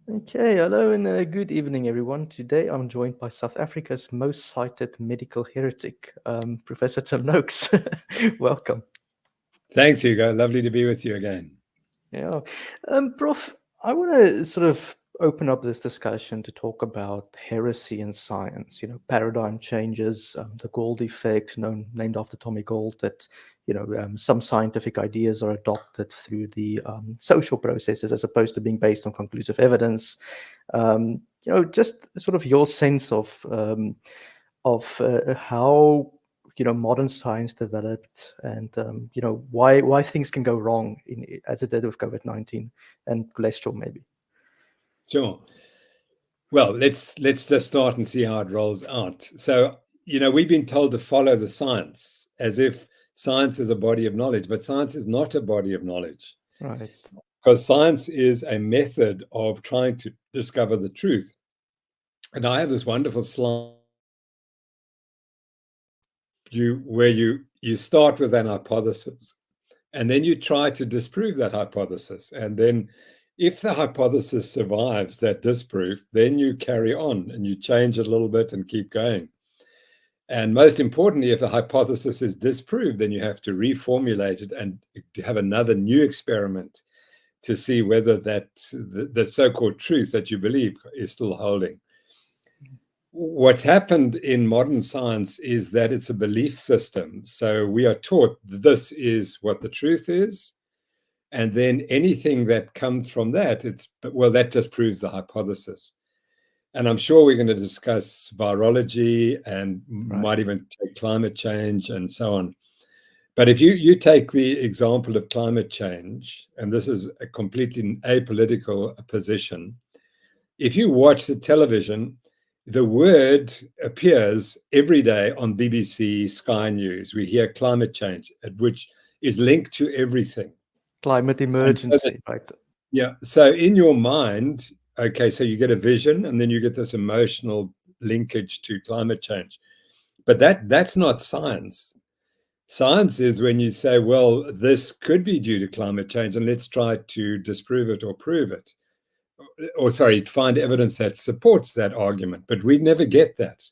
Okay, hello and good evening, everyone. Today I'm joined by South Africa's most cited medical heretic, Professor Tim Noakes. Welcome. Thanks, Hugo. Lovely to be with you again. Yeah. Prof, I want to sort of open up this discussion to talk about heresy in science, paradigm changes, the Gould effect, named after Tommy Gould, that, some scientific ideas are adopted through the social processes as opposed to being based on conclusive evidence. Just sort of your sense of how modern science developed, and why things can go wrong as it did with COVID-19 and cholesterol, maybe. Sure. Well, let's just start and see how it rolls out. So, we've been told to follow the science as if science is a body of knowledge, but science is not a body of knowledge Right. because science is a method of trying to discover the truth. And I have this wonderful slide where you start with an hypothesis and then you try to disprove that hypothesis. And then if the hypothesis survives that disproof, then you carry on and you change it a little bit and keep going. And most importantly, if the hypothesis is disproved, then you have to reformulate it and have another new experiment to see whether the so-called truth that you believe is still holding. What's happened in modern science is that it's a belief system. So we are taught this is what the truth is. And then anything that comes from that, that just proves the hypothesis. And I'm sure we're going to discuss virology and might even take climate change and so on. But if you take the example of climate change, and this is a completely apolitical position, if you watch the television, the word appears every day on BBC, Sky News. We hear climate change, which is linked to everything. Climate emergency, right? Yeah. So in your mind, okay, so you get a vision and then you get this emotional linkage to climate change. But that's not science. Science is when you say, well, this could be due to climate change and let's try to disprove it or prove it. Or sorry, find evidence that supports that argument. But we never get that.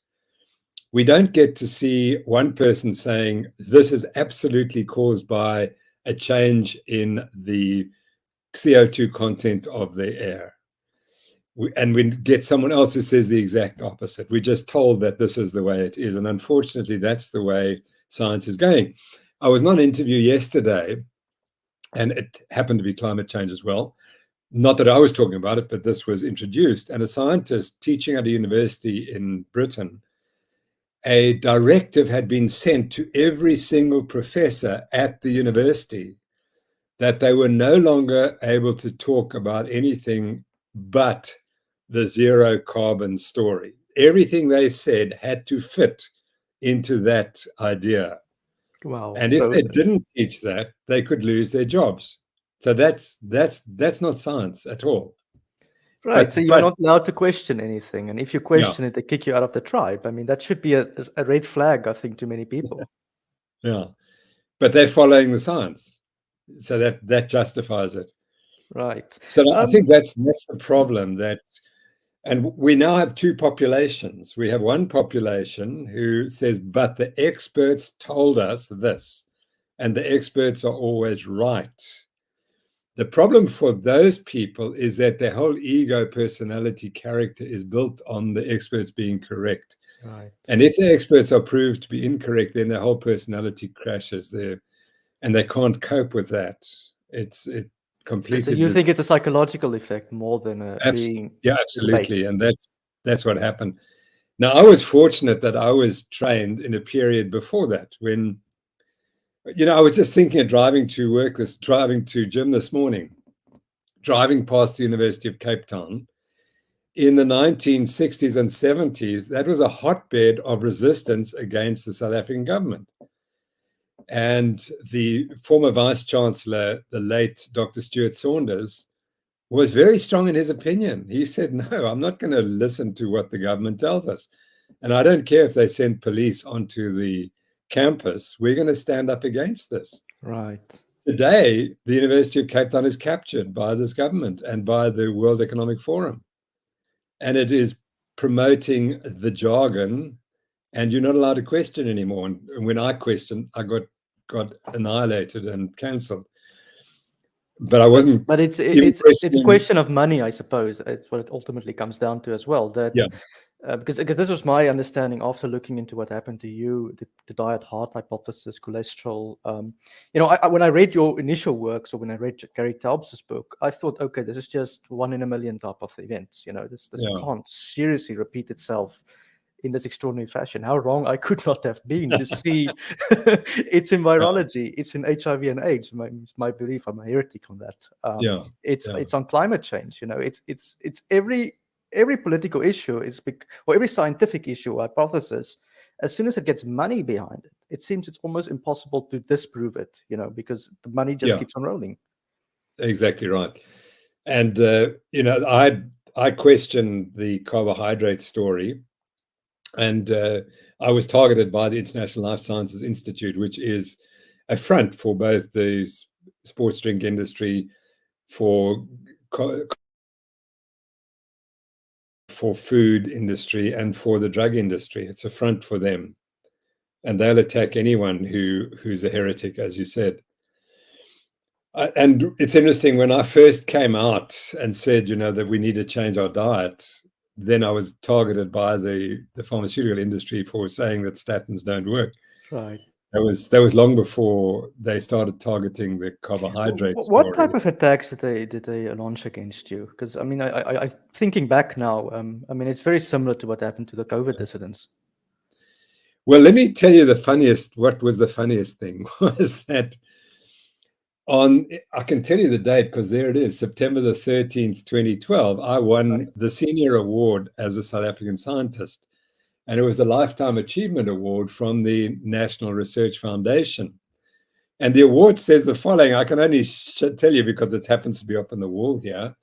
We don't get to see one person saying this is absolutely caused by a change in the CO2 content of the air. And we get someone else who says the exact opposite. We're just told that this is the way it is. And unfortunately, that's the way science is going. I was on an interview yesterday, and it happened to be climate change as well. Not that I was talking about it, but this was introduced. And a scientist teaching at a university in Britain, a directive had been sent to every single professor at the university that they were no longer able to talk about anything but the zero carbon story. Everything they said had to fit into that idea. Wow. And if they didn't teach that, they could lose their jobs. So that's not science at all. Right. So you're not allowed to question anything. And if you question it, they kick you out of the tribe. I mean, that should be a red flag, I think, to many people. Yeah. But they're following the science. So that justifies it. Right. So I think that's the problem, and we now have two populations. We have one population who says, but the experts told us this, and the experts are always right. The problem for those people is that their whole ego, personality, character is built on the experts being correct. Right. And if the experts are proved to be incorrect, then their whole personality crashes there, and they can't cope with that. It completely. So you think it's a psychological effect more than being. Yeah, absolutely, and that's what happened. Now, I was fortunate that I was trained in a period before that when, I was just thinking of driving to gym this morning, driving past the University of Cape Town. In the 1960s and 70s, that was a hotbed of resistance against the South African government. And the former Vice Chancellor, the late Dr. Stuart Saunders, was very strong in his opinion. He said, no, I'm not going to listen to what the government tells us. And I don't care if they send police onto the campus. We're going to stand up against this. Right. Today, the University of Cape Town is captured by this government and by the World Economic Forum. And it is promoting the jargon, and you're not allowed to question anymore. And when I questioned, I got annihilated and cancelled. But I wasn't But it's even a questioning. question of money, I suppose. It's what it ultimately comes down to as well. That Yeah, because this was my understanding after looking into what happened to you, the diet heart hypothesis, cholesterol. When I read your initial works, or when I read Gary Taubes's book, I thought, okay, this is just 1 in a million type of events. This yeah, can't seriously repeat itself in this extraordinary fashion. How wrong I could not have been to see it's in yeah, virology, it's in HIV and AIDS. My belief, I'm a heretic on that. yeah, It's yeah, it's on climate change. It's every political issue or every scientific issue or hypothesis. As soon as it gets money behind it, it seems it's almost impossible to disprove it. Because the money just yeah. keeps on rolling. Exactly right. And I questioned the carbohydrate story, and I was targeted by the International Life Sciences Institute, which is a front for both the sports drink industry, for for food industry, and for the drug industry. It's a front for them, and they'll attack anyone who's a heretic, as you said. And it's interesting, when I first came out and said, that we need to change our diet, then I was targeted by the pharmaceutical industry for saying that statins don't work. Right. That was long before they started targeting the carbohydrate What story. type of attacks did they launch against you? Because I mean, I thinking back now, I mean, it's very similar to what happened to the COVID dissidents. Well, let me tell you what was the funniest thing was that I can tell you the date because there it is, September the 13th, 2012, I won the senior award as a South African scientist. And it was the Lifetime Achievement Award from the National Research Foundation. And the award says the following. I can only tell you because it happens to be up on the wall here.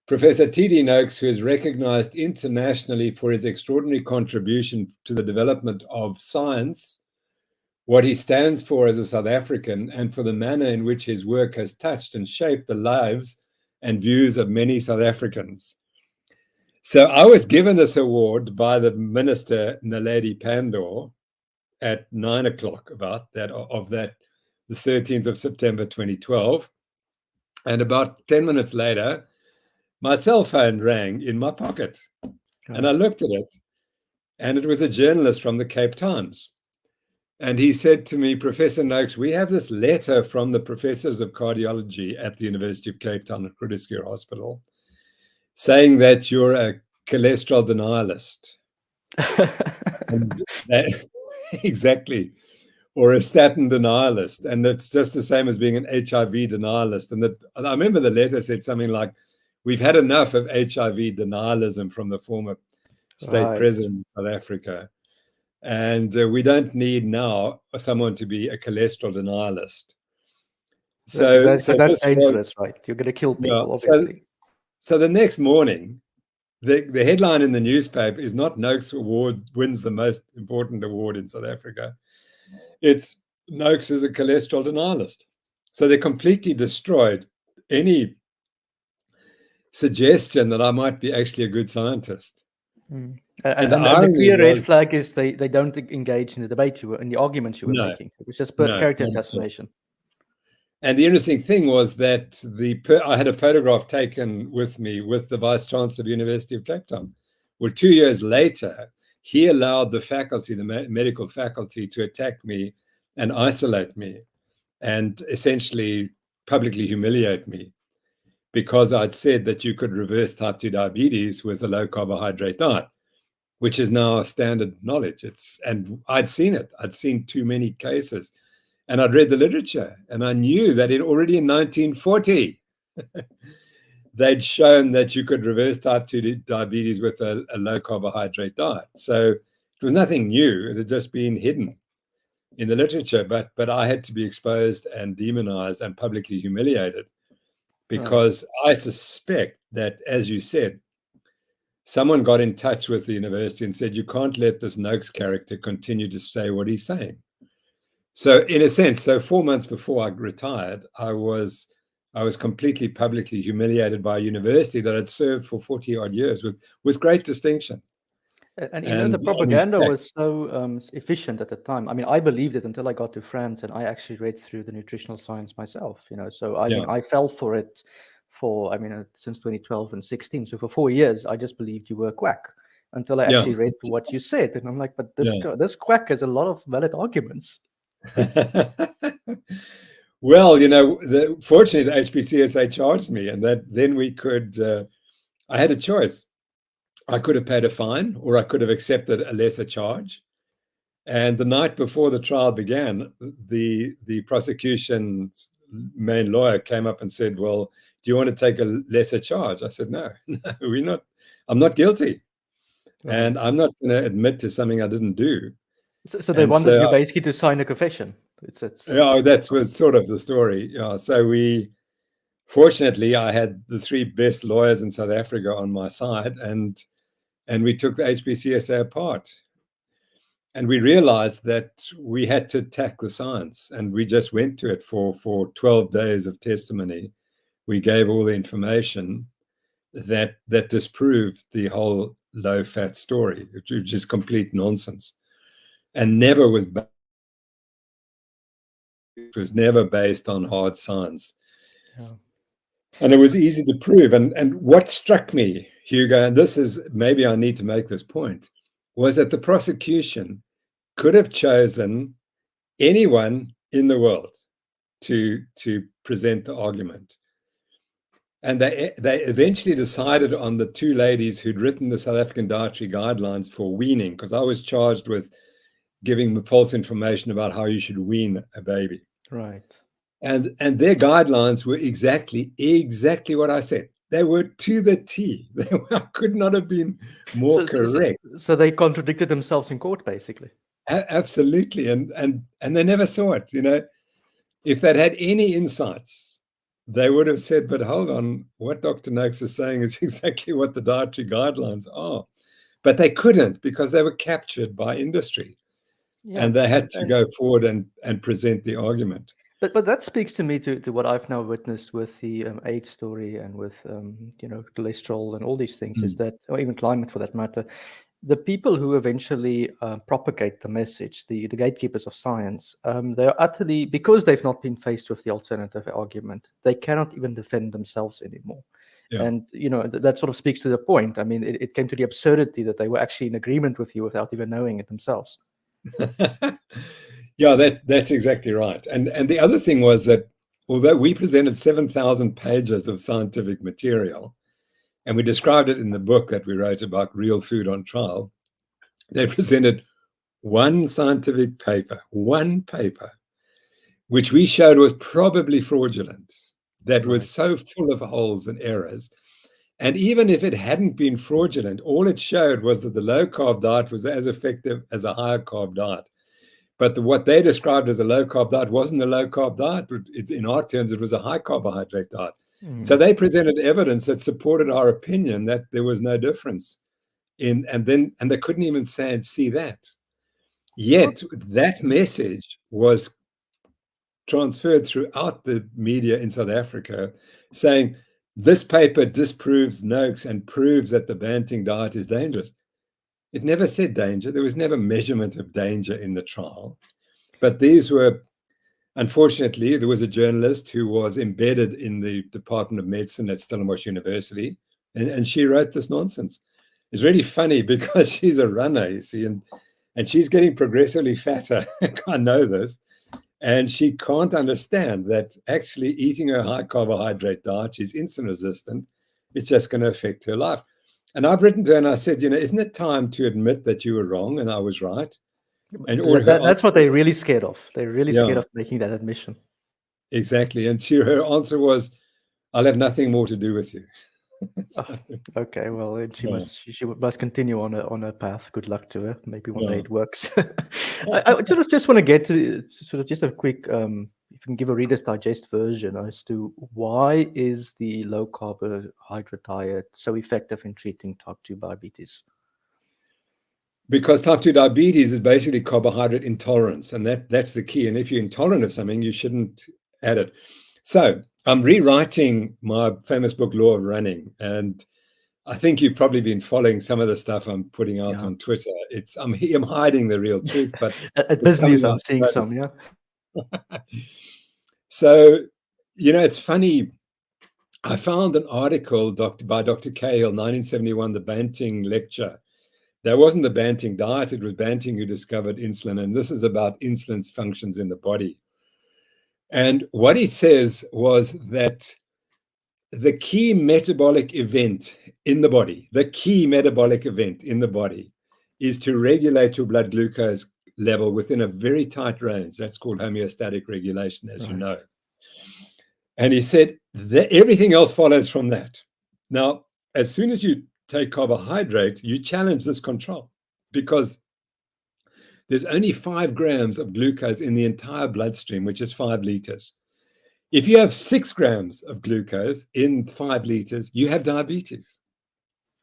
Professor T.D. Noakes, who is recognized internationally for his extraordinary contribution to the development of science, what he stands for as a South African, and for the manner in which his work has touched and shaped the lives and views of many South Africans. So I was given this award by the Minister, Naledi Pandor, at 9:00 about that, the 13th of September 2012. And about 10 minutes later, my cell phone rang in my pocket. And I looked at it, and it was a journalist from the Cape Times. And he said to me, Professor Noakes, we have this letter from the professors of cardiology at the University of Cape Town at Groote Schuur Hospital saying that you're a cholesterol denialist. And exactly. Or a statin denialist. And that's just the same as being an HIV denialist. And I remember the letter said something like, we've had enough of HIV denialism from the former state president of South Africa. And we don't need now someone to be a cholesterol denialist. So Because that's dangerous, right? You're going to kill people, obviously. So the next morning, the headline in the newspaper is not Noakes Award wins the most important award in South Africa. It's Noakes is a cholesterol denialist. So they completely destroyed any suggestion that I might be actually a good scientist. Mm. And the clear red flag is they don't engage in the debate in the arguments you were making. It was just character assassination. And the interesting thing was that I had a photograph taken with me with the Vice Chancellor of the University of Cape Town. Well, 2 years later, he allowed the faculty, the medical faculty, to attack me and isolate me and essentially publicly humiliate me because I'd said that you could reverse type 2 diabetes with a low carbohydrate diet, which is now standard knowledge. And I'd seen it. I'd seen too many cases. And I'd read the literature, and I knew that already in 1940, they'd shown that you could reverse type 2 diabetes with a low carbohydrate diet. So it was nothing new. It had just been hidden in the literature, but I had to be exposed and demonized and publicly humiliated because I suspect that, as you said, someone got in touch with the university and said, you can't let this Noakes character continue to say what he's saying. So in a sense, so 4 months before I retired, I was completely publicly humiliated by a university that had served for 40 odd years with great distinction. And you know, the And in propaganda fact, was so efficient at the time. I mean, I believed it until I got to France and I actually read through the nutritional science myself, you know. So, I mean, yeah, I fell for it since 2012 and 16. So for 4 years, I just believed you were a quack until I yeah, actually read what you said. And I'm like, but yeah. this quack has a lot of valid arguments. Well, fortunately, the HPCSA charged me, and that then we could. I had a choice. I could have paid a fine, or I could have accepted a lesser charge. And the night before the trial began, the prosecution's main lawyer came up and said, "Well, do you want to take a lesser charge?" I said, "No, no, we're not. I'm not guilty, Right. and I'm not going to admit to something I didn't do." So they And wanted so, you basically to sign a confession. It's yeah, that was sort of the story. Yeah, so fortunately, I had the three best lawyers in South Africa on my side, and we took the HPCSA apart. And we realized that we had to attack the science, and we just went to it for 12 days of testimony. We gave all the information that disproved the whole low fat story, which is complete nonsense, and it was never based on hard science. yeah. And it was easy to prove. And what struck me, Hugo, and this is maybe I need to make this point, was that the prosecution could have chosen anyone in the world to present the argument. And they eventually decided on the two ladies who'd written the South African dietary guidelines for weaning, because I was charged with giving false information about how you should wean a baby. Right. And their guidelines were exactly what I said. They were to the T. They could not have been more So, so, so, correct. so they contradicted themselves in court, basically. Absolutely. And they never saw it. If they'd had any insights, they would have said, but hold on, what Dr. Noakes is saying is exactly what the dietary guidelines are. But they couldn't, because they were captured by industry, Yeah, and they had to and go forward and present the argument. but that speaks to me to what I've now witnessed with the AIDS story and with cholesterol and all these things, is Mm. that, or even climate for that matter, the people who eventually propagate the message, the gatekeepers of science, they are utterly, because they've not been faced with the alternative argument, they cannot even defend themselves anymore. Yeah. And that sort of speaks to the point. I mean, it came to the absurdity that they were actually in agreement with you without even knowing it themselves. Yeah, that's exactly right. And the other thing was that although we presented 7,000 pages of scientific material, and we described it in the book that we wrote about real food on trial, they presented one scientific paper, which we showed was probably fraudulent, that was Right. so full of holes and errors. And even if it hadn't been fraudulent, all it showed was that the low carb diet was as effective as a higher carb diet. But what they described as a low carb diet wasn't a low carb diet. In our terms, it was a high carbohydrate diet. So Mm. they presented evidence that supported our opinion that there was no difference and they couldn't even see that. Yet that message was transferred throughout the media in South Africa, saying this paper disproves Noakes and proves that the Banting diet is dangerous. It never said danger. There was never measurement of danger in the trial. But these were, unfortunately, there was a journalist who was embedded in the Department of Medicine at Stellenbosch University, and she wrote this nonsense. It's really funny because she's a runner, you see, and she's getting progressively fatter. I know this. And she can't understand that actually eating a high carbohydrate diet, she's insulin resistant, it's just going to affect her life. And I've written to her and I said, isn't it time to admit that you were wrong and I was right? And all her That's answer, what they're really scared of. They're really scared yeah, of making that admission. exactly. And her answer was, I'll have nothing more to do with you. Oh, So, okay, well, she yeah, must continue on her path. Good luck to her. Maybe one day yeah. it works. I just want to get to sort of just a quick, if you can give a Reader's Digest version as to why is the low carbohydrate diet so effective in treating type 2 diabetes? Because type 2 diabetes is basically carbohydrate intolerance, and that's the key. And if you're intolerant of something, you shouldn't add it. So I'm rewriting my famous book, Law of Running, and I think you've probably been following some of the stuff I'm putting out Yeah. on Twitter. I'm hiding the real truth, but At it's Biz News, coming I'm out seeing slowly. some, yeah. So, it's funny. I found an article by Dr. Cahill, 1971, the Banting lecture. That wasn't the Banting diet, it was Banting who discovered insulin. And this is about insulin's functions in the body. And what he says was that the key metabolic event in the body, is to regulate your blood glucose level within a very tight range. That's called homeostatic regulation, as you know. And he said that everything else follows from that. Now, as soon as you take carbohydrate, you challenge this control because there's only 5 grams of glucose in the entire bloodstream, which is 5 liters. If you have 6 grams of glucose in 5 liters, you have diabetes.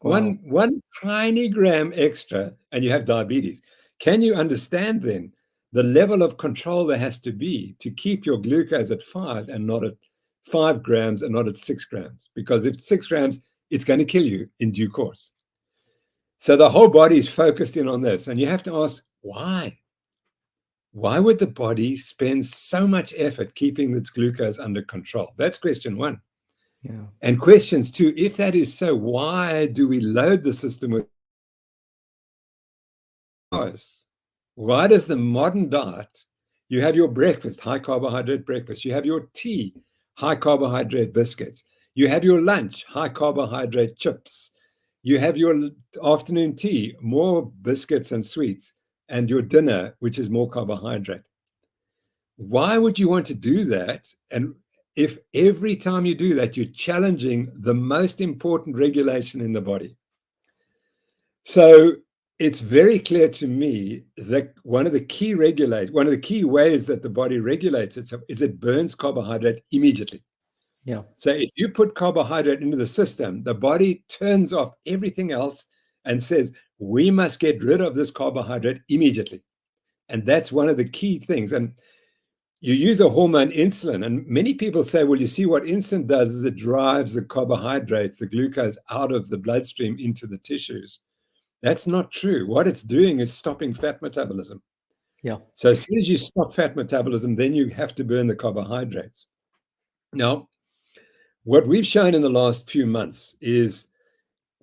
Wow. One tiny gram extra and you have diabetes. Can you understand then the level of control there has to be to keep your glucose at 5 and not at 5 grams and not at 6 grams? Because if 6 grams, it's going to kill you in due course. So the whole body is focused in on this. And you have to ask, why? Why would the body spend so much effort keeping its glucose under control? That's question 1. Yeah. And questions 2, if that is so, why do we load the system with hours? Why does the modern diet, you have your breakfast, high carbohydrate breakfast, you have your tea, high carbohydrate biscuits, you have your lunch, high carbohydrate chips, you have your afternoon tea, more biscuits and sweets, and your dinner, which is more carbohydrate. Why would you want to do that? And if every time you do that, you're challenging the most important regulation in the body. So it's very clear to me that one of the key ways that the body regulates itself is it burns carbohydrate immediately. Yeah. So if you put carbohydrate into the system, the body turns off everything else and says, we must get rid of this carbohydrate immediately. And that's one of the key things. And you use a hormone insulin, and many people say, well, you see what insulin does is it drives the carbohydrates, the glucose out of the bloodstream into the tissues. That's not true. What it's doing is stopping fat metabolism. Yeah. So as soon as you stop fat metabolism, then you have to burn the carbohydrates. Now, what we've shown in the last few months is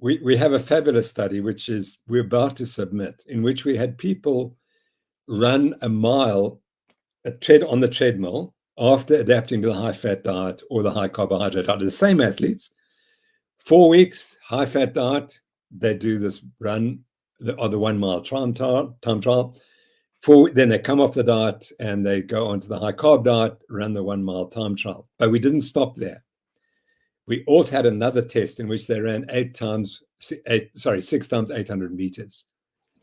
we have a fabulous study, which is we're about to submit, in which we had people run a mile on the treadmill after adapting to the high-fat diet or the high-carbohydrate diet. The same athletes, 4 weeks, high-fat diet, they do this run, the 1 mile time trial. Then they come off the diet and they go onto the high-carb diet, run the 1 mile time trial. But we didn't stop there. We also had another test in which they ran 6 times 800 meters.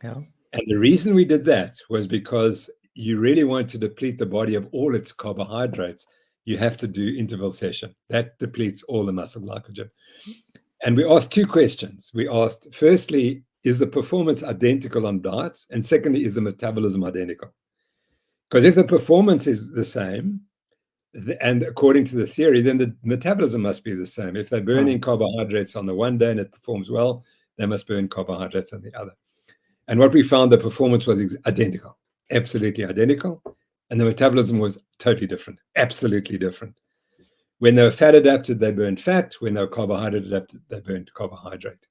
Yeah. And the reason we did that was because you really want to deplete the body of all its carbohydrates, you have to do interval session. That depletes all the muscle glycogen. And we asked 2 questions. We asked, firstly, is the performance identical on diets? And secondly, is the metabolism identical? Because if the performance is the same, and according to the theory, then the metabolism must be the same. If they're burning carbohydrates on the one day and it performs well, they must burn carbohydrates on the other. And what we found, the performance was identical, absolutely identical. And the metabolism was totally different, absolutely different. When they were fat adapted, they burned fat. When they were carbohydrate adapted, they burned carbohydrate.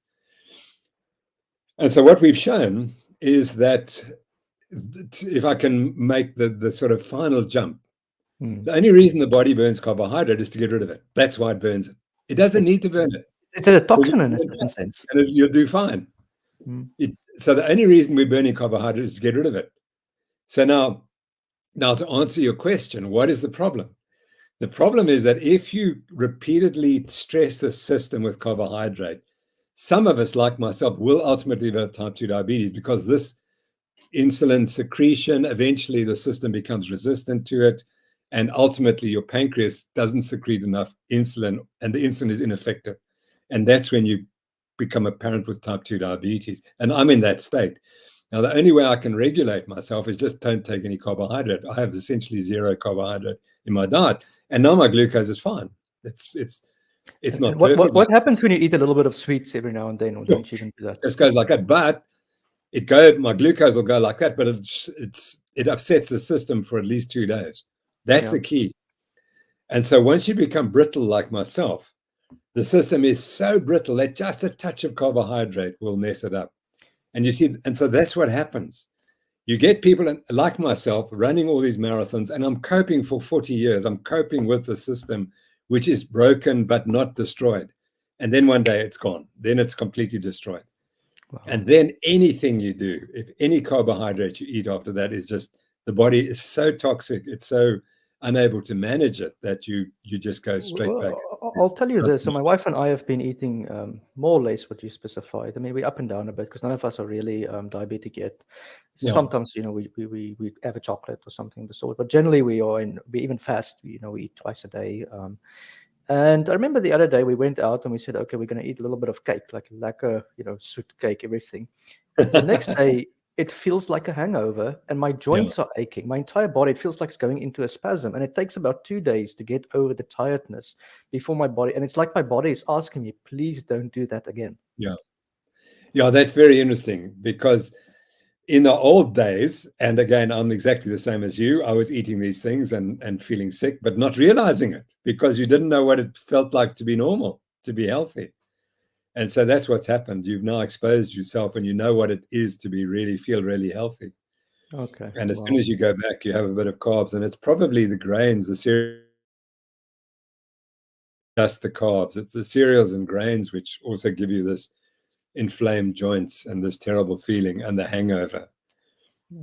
And so what we've shown is that if I can make the sort of final jump, the only reason the body burns carbohydrate is to get rid of it. That's why it burns it. It doesn't need to burn it. It's a toxin in a certain sense. And you'll do fine. So the only reason we're burning carbohydrate is to get rid of it. So now to answer your question, what is the problem? The problem is that if you repeatedly stress the system with carbohydrate, some of us, like myself, will ultimately develop type 2 diabetes because this insulin secretion, eventually the system becomes resistant to it. And ultimately your pancreas doesn't secrete enough insulin and the insulin is ineffective. And that's when you become a parent with type 2 diabetes. And I'm in that state. Now, the only way I can regulate myself is just don't take any carbohydrate. I have essentially zero carbohydrate in my diet, and now my glucose is fine. It's And not what, perfect. what happens when you eat a little bit of sweets every now and then, or don't you even do that? It just goes like that, but my glucose will go like that, but it upsets the system for at least 2 days. That's the key. And so once you become brittle like myself, the system is so brittle that just a touch of carbohydrate will mess it up. And you see, and so that's what happens. You get people like myself running all these marathons, and I'm coping for 40 years. I'm coping with the system, which is broken but not destroyed. And then one day it's gone. Then it's completely destroyed. Wow. And then anything you do, if any carbohydrate you eat after that, is just, the body is so toxic, it's so unable to manage it, that you just go straight back. I'll tell you this. So my wife and I have been eating more or less what you specified. I mean, we're up and down a bit because none of us are really diabetic yet. Yeah. Sometimes, we have a chocolate or something of the sort, but generally we even fast, we eat twice a day. And I remember the other day we went out and we said, okay, we're going to eat a little bit of cake, like lekker, sweet cake, everything. The next day, it feels like a hangover and my joints are aching. My entire body, it feels like it's going into a spasm. And it takes about 2 days to get over the tiredness before my body. And it's like my body is asking me, please don't do that again. Yeah. Yeah, that's very interesting, because in the old days, and again, I'm exactly the same as you, I was eating these things and feeling sick, but not realizing it, because you didn't know what it felt like to be normal, to be healthy. And so that's what's happened. You've now exposed yourself and you know what it is to feel really healthy. Okay. And as soon as you go back, you have a bit of carbs, and it's probably the grains, the cereals, just the carbs. It's the cereals and grains which also give you this inflamed joints and this terrible feeling and the hangover.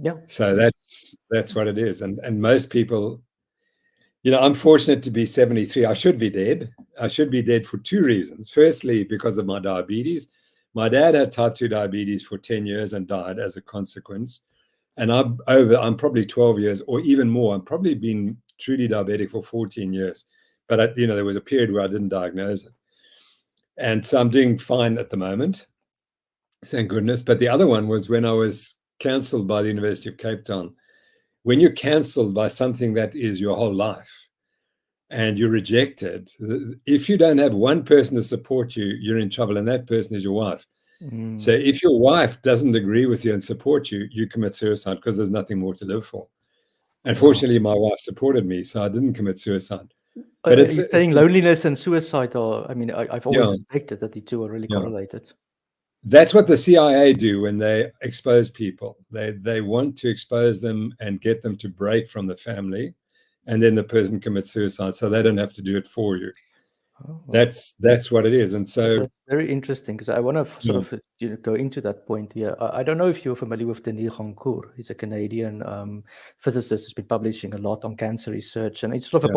Yeah. So that's what it is. And most people, I'm fortunate to be 73. I should be dead. I should be dead for 2 reasons. Firstly, because of my diabetes. My dad had type 2 diabetes for 10 years and died as a consequence. And I'm probably 12 years or even more. I've probably been truly diabetic for 14 years. But there was a period where I didn't diagnose it. And so I'm doing fine at the moment, thank goodness. But the other one was when I was cancelled by the University of Cape Town. When you're cancelled by something that is your whole life and you're rejected, if you don't have one person to support you, you're in trouble, and that person is your wife. So if your wife doesn't agree with you and support you, you commit suicide, because there's nothing more to live for. Unfortunately, my wife supported me, so I didn't commit suicide. But it's saying loneliness and suicide are, I mean, I've always suspected that the two are really correlated. That's what the CIA do when they expose people. They want to expose them and get them to break from the family, and then the person commits suicide, so they don't have to do it for you. Oh, that's what it is. And so that's very interesting, because I want to sort of go into that point here. I don't know if you're familiar with Denis Goncourt. He's a Canadian physicist who's been publishing a lot on cancer research, and he's sort of a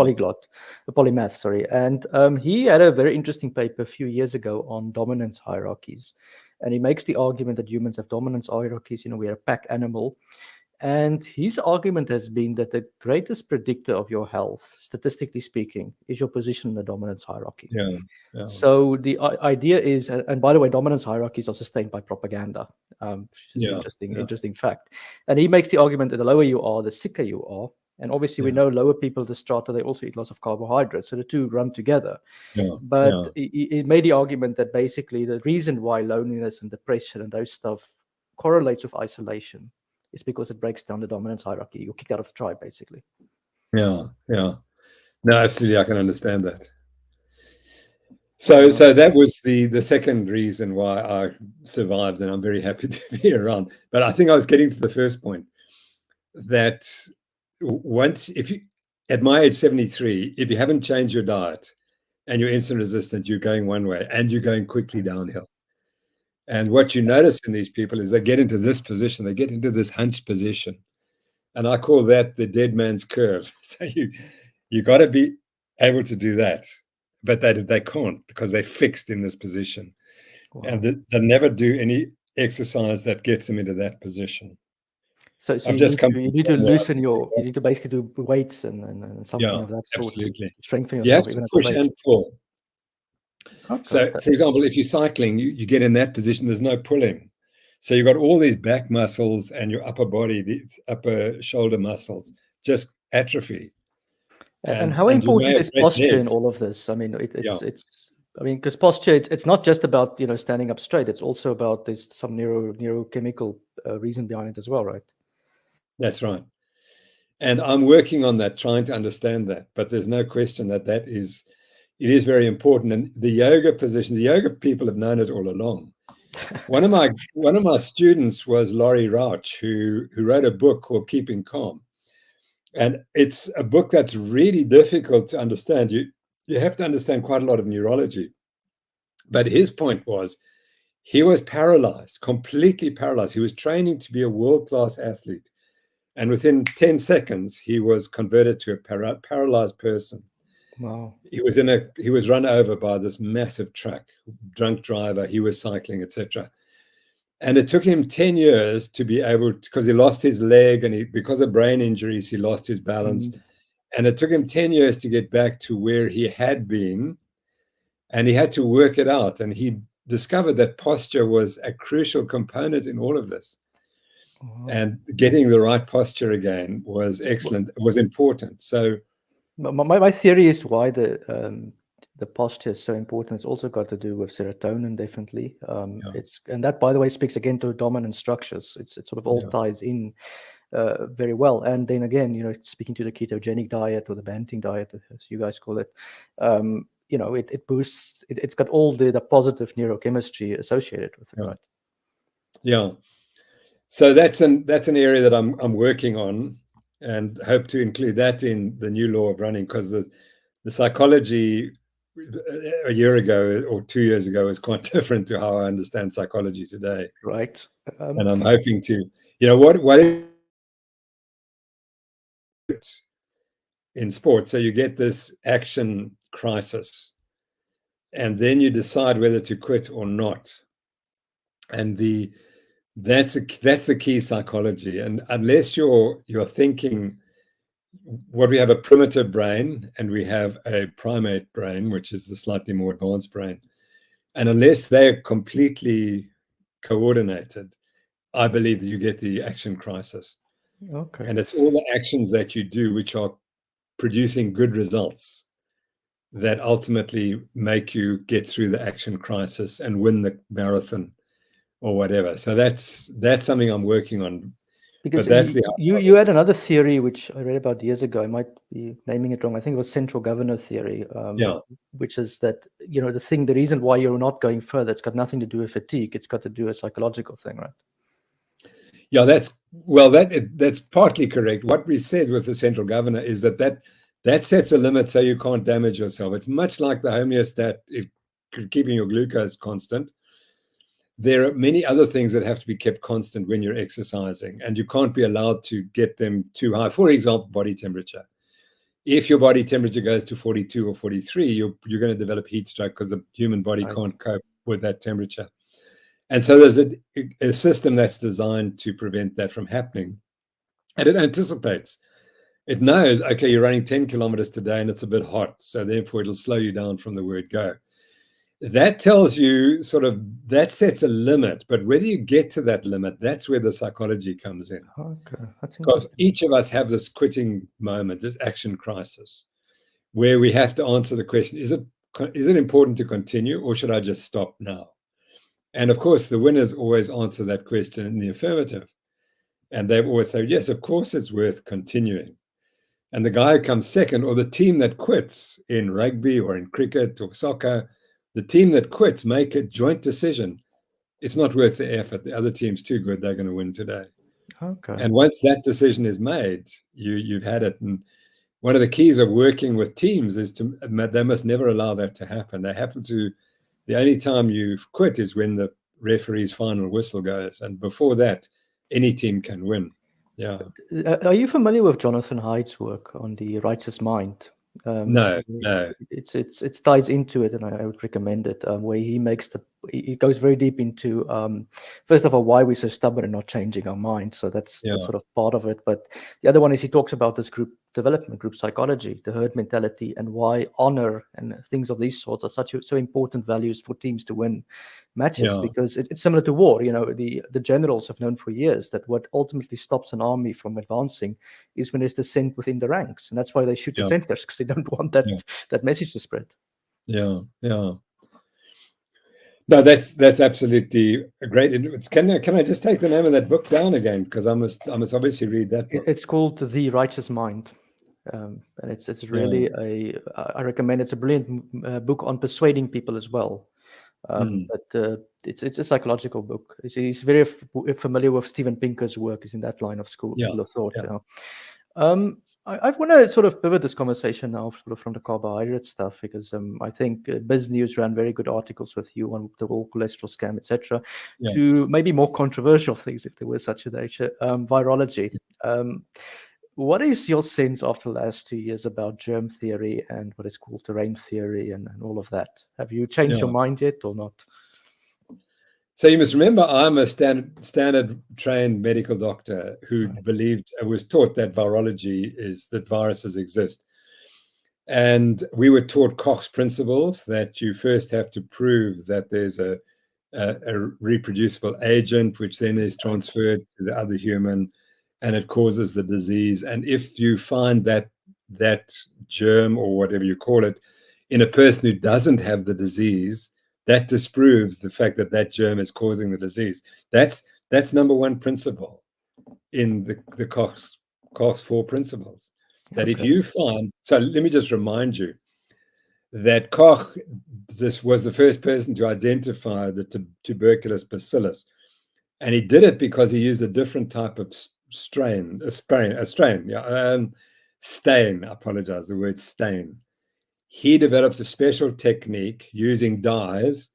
polymath, sorry. And he had a very interesting paper a few years ago on dominance hierarchies. And he makes the argument that humans have dominance hierarchies. We're a pack animal. And his argument has been that the greatest predictor of your health, statistically speaking, is your position in the dominance hierarchy. So the idea is, and by the way, dominance hierarchies are sustained by propaganda, which is an interesting fact. And he makes the argument that the lower you are, the sicker you are. And obviously, we know lower people, the strata, they also eat lots of carbohydrates. So the two run together. But he made the argument that basically the reason why loneliness and depression and those stuff correlates with isolation is because it breaks down the dominance hierarchy. You're kicked out of the tribe, basically. Yeah. No, absolutely, I can understand that. So that was the second reason why I survived, and I'm very happy to be around. But I think I was getting to the first point, that at my age 73, if you haven't changed your diet and you're insulin resistant, you're going one way and you're going quickly downhill. And what you notice in these people is they get into this position, they get into this hunched position. And I call that the dead man's curve. So you got to be able to do that, but they can't, because they're fixed in this position. Wow. And they never do any exercise that gets them into that position. So you need to loosen you need to basically do weights and something of that sort. Absolutely. To strengthen yourself. You have to push and pull. Okay. So, for example, if you're cycling, you get in that position, there's no pulling. So you've got all these back muscles and your upper body, the upper shoulder muscles, just atrophy. And how And you may important have is great posture in legs. all of this? I mean, Yeah, I mean, because posture, it's not just about, you know, standing up straight. It's also about, there's some neurochemical reason behind it as well, right? that's right. And I'm working on that, trying to understand that. But there's no question that it is very important. And the yoga position, the yoga people have known it all along. One of my students was Laurie Rauch, who wrote a book called Keeping Calm. And it's a book that's really difficult to understand. You have to understand quite a lot of neurology. But his point was he was paralyzed, completely paralyzed. He was training to be a world-class athlete. And within 10 seconds, he was converted to a paralyzed person. Wow. He was run over by this massive truck, drunk driver. He was cycling, etc. And it took him 10 years to be able to, because he lost his leg and because of brain injuries, he lost his balance. And it took him 10 years to get back to where he had been. And he had to work it out. And he discovered that posture was a crucial component in all of this. Wow. And getting the right posture again was excellent, was important. So my theory is why the posture is so important. It's also got to do with serotonin, definitely. And that, by the way, speaks again to dominant structures. It sort of all ties in very well. And then again, you know, speaking to the ketogenic diet or the Banting diet, as you guys call it, you know, it boosts. It's got all the positive neurochemistry associated with it, right? Yeah. So that's an area that I'm working on, and hope to include that in the new law of running, because the psychology a year ago or 2 years ago is quite different to how I understand psychology today. Right. And I'm hoping to, you know, what in sports. So you get this action crisis, and then you decide whether to quit or not. And that's the key psychology. And unless you're thinking, what we have a primitive brain and we have a primate brain, which is the slightly more advanced brain. And unless they're completely coordinated, I believe that you get the action crisis. Okay. And it's all the actions that you do which are producing good results that ultimately make you get through the action crisis and win the marathon or whatever. So that's something I'm working on. Because but that's you had another theory which I read about years ago. I might be naming it wrong. I think it was central governor theory, which is that, you know, the reason why you're not going further, it's got nothing to do with fatigue. It's got to do with a psychological thing, right? Yeah, that's partly correct. What we said with the central governor is that sets a limit so you can't damage yourself. It's much like the homeostat, keeping your glucose constant. There are many other things that have to be kept constant when you're exercising, and you can't be allowed to get them too high. For example, body temperature. If your body temperature goes to 42 or 43, you're going to develop heat stroke, because the human body can't cope with that temperature. And so there's a system that's designed to prevent that from happening. And it anticipates. It knows, okay, you're running 10 kilometers today and it's a bit hot, so therefore it'll slow you down from the word go. That tells you that sets a limit, but whether you get to that limit, that's where the psychology comes in. Okay, that's because each of us have this quitting moment, this action crisis, where we have to answer the question, is it important to continue, or should I just stop now? And of course, the winners always answer that question in the affirmative. And they've always said, yes, of course it's worth continuing. And the guy who comes second, or the team that quits in rugby or in cricket or soccer, the team that quits make a joint decision. It's not worth the effort. The other team's too good. They're going to win today. Okay. And once that decision is made, you've had it. And one of the keys of working with teams is they must never allow that to happen. The only time you quit is when the referee's final whistle goes. And before that, any team can win. Yeah. Are you familiar with Jonathan Haidt's work on the righteous mind? No. It ties into it, and I would recommend it. Where he goes very deep into first of all why we're so stubborn and not changing our minds. So that's sort of part of it. But the other one is he talks about this group development group psychology, the herd mentality, and why honor and things of these sorts are so important values for teams to win matches. Yeah. Because it's similar to war. The generals have known for years that what ultimately stops an army from advancing is when there's dissent within the ranks, and that's why they shoot Yeah. dissenters, because they don't want Yeah. that message to spread. Yeah. Yeah. No, that's absolutely great. Can I just take the name of that book down again, because I must obviously read that book. It's called The Righteous Mind. And it's really I recommend. It's a brilliant book on persuading people as well. But it's a psychological book. He's very familiar with Steven Pinker's work. Is in that line of school of thought. Yeah. I want to sort of pivot this conversation now, sort of from the carbohydrate stuff, because I think Biz News ran very good articles with you on the whole cholesterol scam, etc. Yeah. To maybe more controversial things, if there was such a nature, virology. What is your sense after the last 2 years about germ theory and what is called terrain theory and all of that? Have you changed your mind yet or not? So you must remember, I'm a standard trained medical doctor who believed and was taught that virology is that viruses exist. And we were taught Koch's principles, that you first have to prove that there's a reproducible agent, which then is transferred to the other human, and it causes the disease. And if you find that germ, or whatever you call it, in a person who doesn't have the disease, that disproves the fact that that germ is causing the disease. That's number one principle in the Koch's 4 principles. That if you find, so let me just remind you that Koch was the first person to identify the tuberculous bacillus, and he did it because he used a different type of stain. I apologize, the word stain. He developed a special technique using dyes,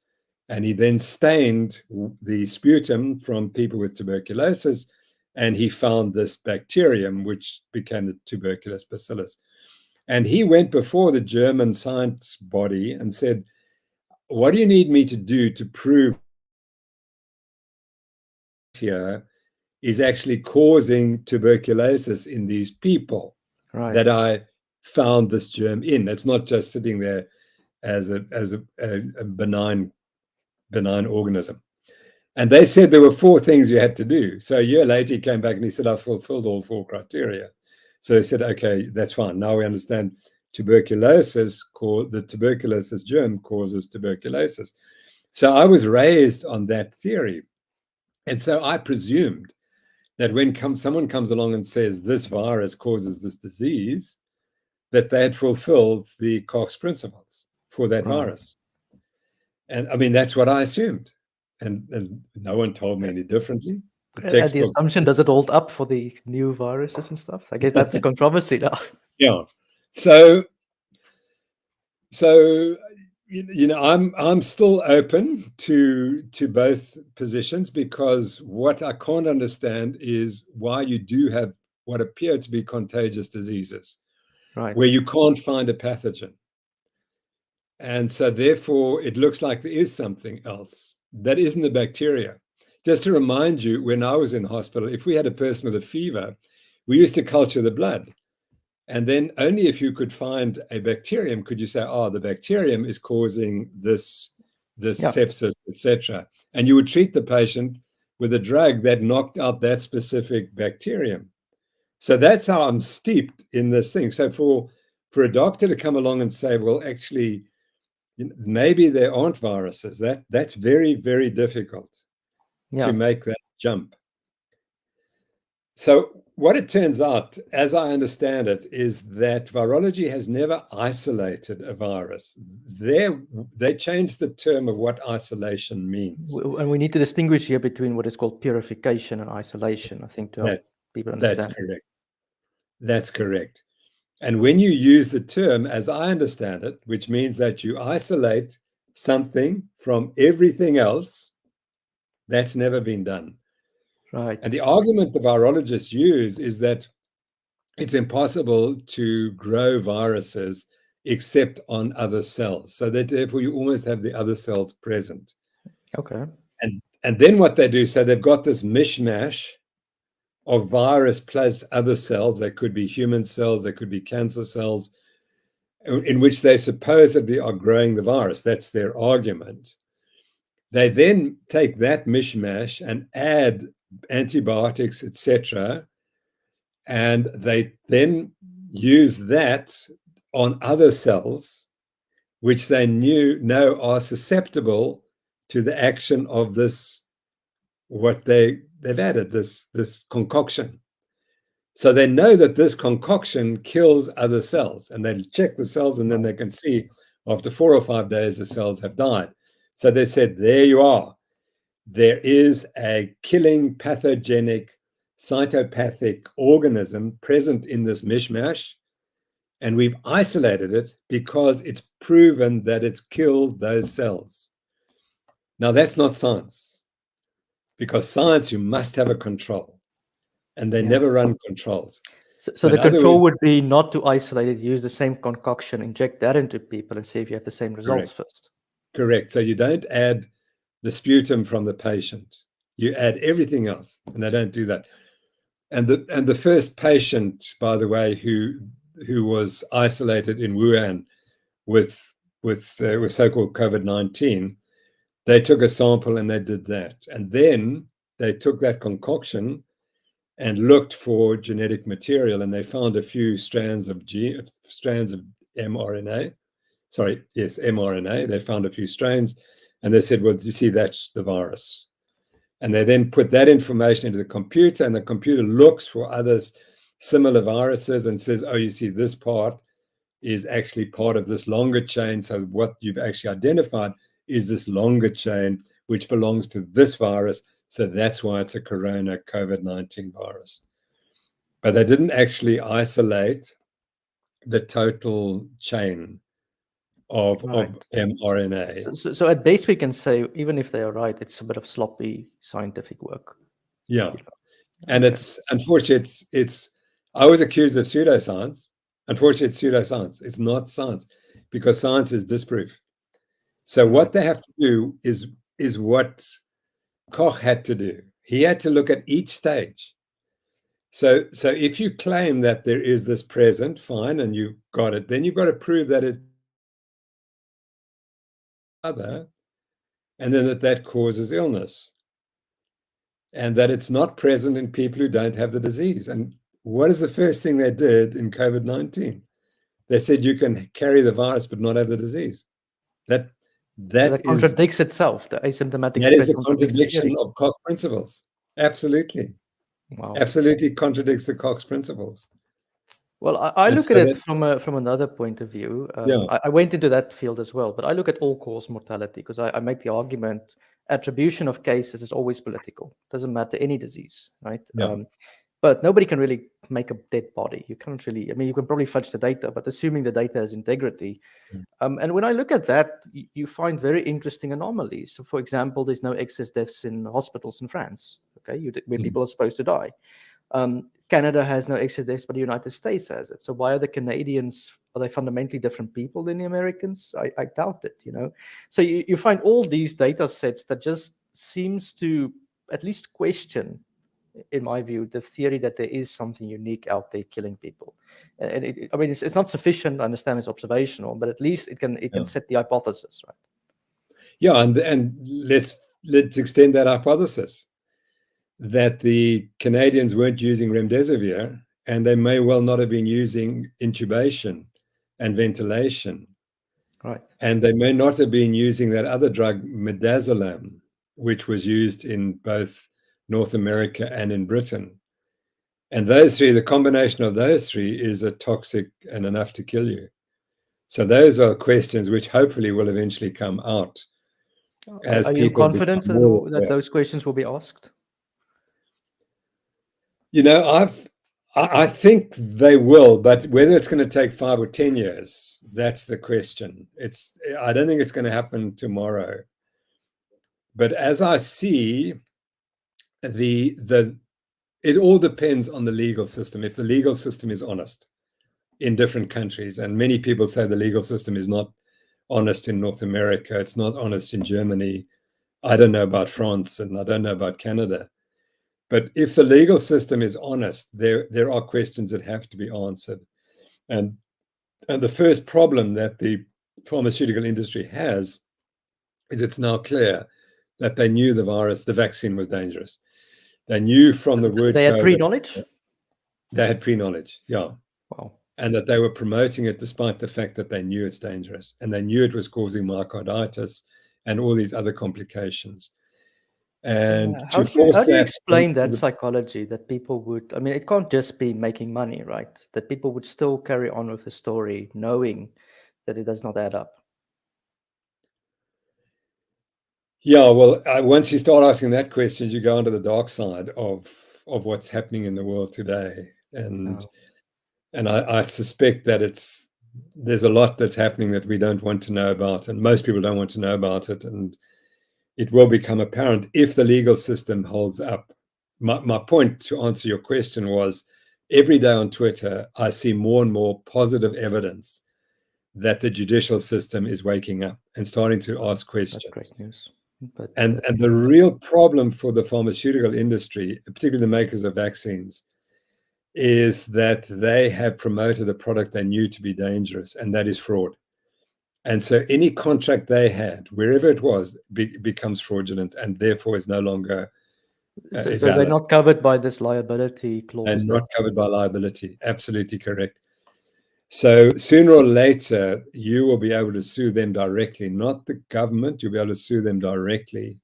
and he then stained the sputum from people with tuberculosis, and he found this bacterium, which became the tuberculous bacillus. And he went before the German science body and said, what do you need me to do to prove here is actually causing tuberculosis in these people that I found this germ in? It's not just sitting there as a benign organism. And they said there were 4 things you had to do. So a year later, he came back and he said, I fulfilled all 4 criteria. So they said, okay, that's fine. Now we understand tuberculosis, the tuberculosis germ causes tuberculosis. So I was raised on that theory. And so I presumed that when someone comes along and says this virus causes this disease, that they had fulfilled the Koch's principles for that virus. And I mean, that's what I assumed. And no one told me any differently. And the assumption, does it hold up for the new viruses and stuff? I guess that's the controversy now. Yeah. So I'm still open to both positions, because what I can't understand is why you do have what appear to be contagious diseases, where you can't find a pathogen. And so therefore it looks like there is something else that isn't the bacteria. Just to remind you, when I was in hospital, if we had a person with a fever, we used to culture the blood. And then only if you could find a bacterium could you say, oh, the bacterium is causing this sepsis, etc. And you would treat the patient with a drug that knocked out that specific bacterium. So that's how I'm steeped in this thing. So for a doctor to come along and say, well, actually, maybe there aren't viruses, that's very, very difficult to make that jump. So what it turns out, as I understand it, is that virology has never isolated a virus. They changed the term of what isolation means. And we need to distinguish here between what is called purification and isolation, I think, to help people understand. That's correct. That's correct. And when you use the term, as I understand it, which means that you isolate something from everything else, that's never been done. Right. And the argument the virologists use is that it's impossible to grow viruses except on other cells, so that therefore you almost have the other cells present. Okay. And then what they do, so they've got this mishmash of virus plus other cells. They could be human cells, they could be cancer cells, in which they supposedly are growing the virus. That's their argument. They then take that mishmash and add antibiotics, etc., and they then use that on other cells, which they know are susceptible to the action of this, what they've added, this concoction. So they know that this concoction kills other cells, and they check the cells, and then they can see after 4 or 5 days the cells have died. So they said, there you are. There is a killing pathogenic cytopathic organism present in this mishmash, and we've isolated it because it's proven that it's killed those cells. Now, that's not science, because science, you must have a control, and they never run controls. So the control would be not to isolate it, use the same concoction, inject that into people and see if you have the same results first. Correct. So you don't add the sputum from the patient. You add everything else, and they don't do that. And the first patient, by the way, who was isolated in Wuhan with so-called COVID-19, they took a sample and they did that. And then they took that concoction and looked for genetic material, and they found a few strands of mRNA. Sorry, yes, mRNA. They found a few strains, and they said, well, you see, that's the virus. And they then put that information into the computer, and the computer looks for others, similar viruses, and says, oh, you see, this part is actually part of this longer chain. So what you've actually identified is this longer chain, which belongs to this virus. So that's why it's a corona COVID-19 virus. But they didn't actually isolate the total chain of mRNA. So at base, we can say, even if they are right, it's a bit of sloppy scientific work. Yeah. And it's, unfortunately, it's I was accused of pseudoscience. Unfortunately, it's pseudoscience. It's not science, because science is disproof. So what they have to do is what Koch had to do. He had to look at each stage. So if you claim that there is this present, fine, and you got it, then you've got to prove that it other, and then that causes illness, and that it's not present in people who don't have the disease. And what is the first thing they did in COVID-19? They said you can carry the virus but not have the disease. That contradicts itself. The asymptomatic. That is the contradiction of Koch principles. Absolutely. Wow. Absolutely contradicts the Koch principles. Well, I look at it from another point of view. I went into that field as well, but I look at all-cause mortality, because I make the argument attribution of cases is always political. Doesn't matter any disease, right? Yeah. But nobody can really make a dead body. You can't really, I mean, you can probably fudge the data, but assuming the data has integrity. And when I look at that, you find very interesting anomalies. So, for example, there's no excess deaths in hospitals in France, okay, where people are supposed to die. Canada has no excess deaths, but the United States has it. So why are the Canadians, are they fundamentally different people than the Americans? I doubt it, you know. So you find all these data sets that just seems to at least question, in my view, the theory that there is something unique out there killing people. And I mean, it's not sufficient. I understand it's observational, but at least it can set the hypothesis, right? Yeah, and let's extend that hypothesis, that the Canadians weren't using remdesivir, and they may well not have been using intubation and ventilation. Right. And they may not have been using that other drug, midazolam, which was used in both North America and in Britain. And those three, the combination of those three is a toxic and enough to kill you. So those are questions which hopefully will eventually come out. Are you confident that those questions will be asked? You know, I think they will, but whether it's going to take 5 or 10 years, that's the question. I don't think it's going to happen tomorrow. But as I see, it all depends on the legal system. If the legal system is honest in different countries, and many people say the legal system is not honest in North America, it's not honest in Germany. I don't know about France, and I don't know about Canada. But if the legal system is honest, there are questions that have to be answered. And the first problem that the pharmaceutical industry has is it's now clear that they knew the vaccine was dangerous. They knew from the word They had go that pre-knowledge? they had pre-knowledge, yeah. Wow. And that they were promoting it despite the fact that they knew it's dangerous. And they knew it was causing myocarditis and all these other complications. And How to do you, how force do you that explain that psychology that people would, I mean, it can't just be making money, right? That people would still carry on with the story knowing that it does not add up. Yeah, well, once you start asking that question, you go onto the dark side of what's happening in the world today. And Oh, I suspect that there's a lot that's happening that we don't want to know about, and most people don't want to know about it. And it will become apparent if the legal system holds up. My point to answer your question was, every day on Twitter, I see more and more positive evidence that the judicial system is waking up and starting to ask that's questions. great news. But And the real problem for the pharmaceutical industry, particularly the makers of vaccines, is that they have promoted a product they knew to be dangerous, and that is fraud. And so any contract they had, wherever it was, becomes fraudulent and therefore is no longer so they're valid. not covered by this liability clause. And not covered by liability. Absolutely correct. So sooner or later, you will be able to sue them directly, not the government. You'll be able to sue them directly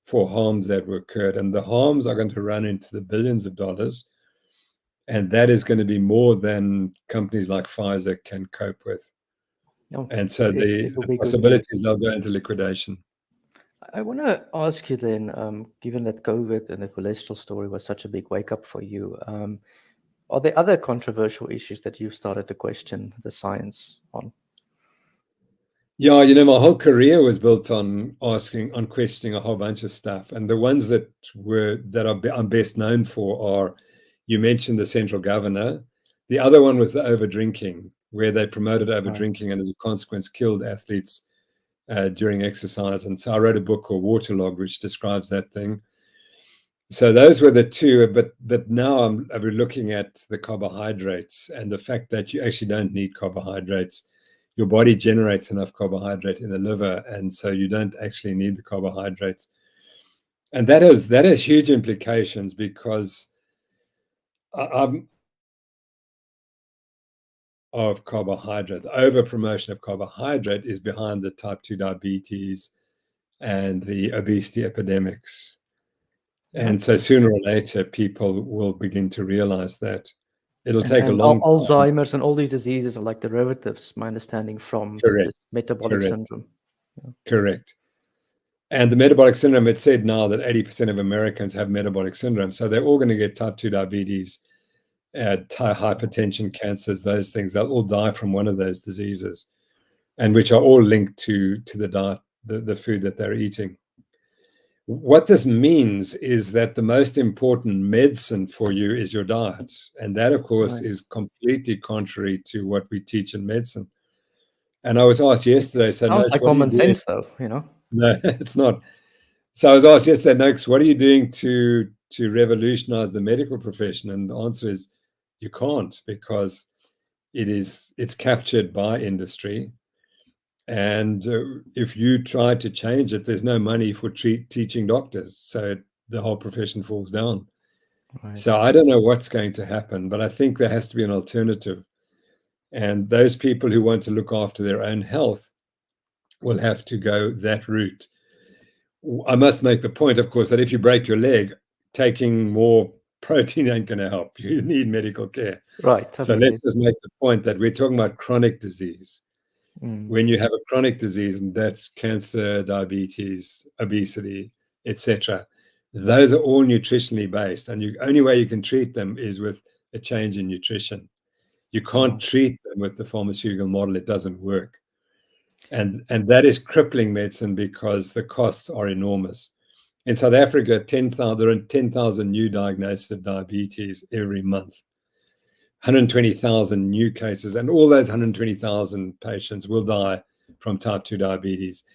for harms that were occurred. And the harms are going to run into the billions of dollars. And that is going to be more than companies like Pfizer can cope with. Oh, And so it will the be good possibility news. is they'll go into liquidation. I want to ask you then, given that COVID and the cholesterol story was such a big wake up for you, are there other controversial issues that you've started to question the science on? Yeah, my whole career was built on questioning a whole bunch of stuff. And the ones that I'm best known for are, you mentioned the central governor. The other one was the over drinking, where they promoted over drinking and as a consequence killed athletes during exercise. And so I wrote a book called Waterlog, which describes that thing. So those were the two, but now I'm looking at the carbohydrates and the fact that you actually don't need carbohydrates. Your body generates enough carbohydrate in the liver, and so you don't actually need the carbohydrates. And that has huge implications, because I'm of carbohydrate. The over promotion of carbohydrate is behind the type 2 diabetes and the obesity epidemics. And so sooner or later, people will begin to realize that. It'll take a long time. Alzheimer's and all these diseases are like derivatives, my understanding, from Correct. metabolic syndrome. Correct. And the metabolic syndrome, it's said now that 80% of Americans have metabolic syndrome. So they're all going to get type 2 diabetes, hypertension, cancers, those things. They'll all die from one of those diseases, and which are all linked to the diet, the food that they're eating. What this means is that the most important medicine for you is your diet. And that, of course, is completely contrary to what we teach in medicine. And I was asked yesterday, so Sounds Noakes, like what are you common doing? sense, though, No, it's not. So I was asked yesterday, Noakes, what are you doing to revolutionize the medical profession? And the answer is, you can't, because it's captured by industry. And if you try to change it, there's no money for teaching doctors. So the whole profession falls down. Right. So I don't know what's going to happen, but I think there has to be an alternative. And those people who want to look after their own health will have to go that route. I must make the point, of course, that if you break your leg, taking more protein ain't going to help. You need medical care. Right. So let's just make the point that we're talking about chronic disease. When you have a chronic disease, and that's cancer, diabetes, obesity, etc., those are all nutritionally based, and the only way you can treat them is with a change in nutrition. You can't treat them with the pharmaceutical model. It doesn't work. And that is crippling medicine, because the costs are enormous. In South Africa, there are 10,000 new diagnoses of diabetes every month. 120,000 new cases, and all those 120,000 patients will die from type 2 diabetes,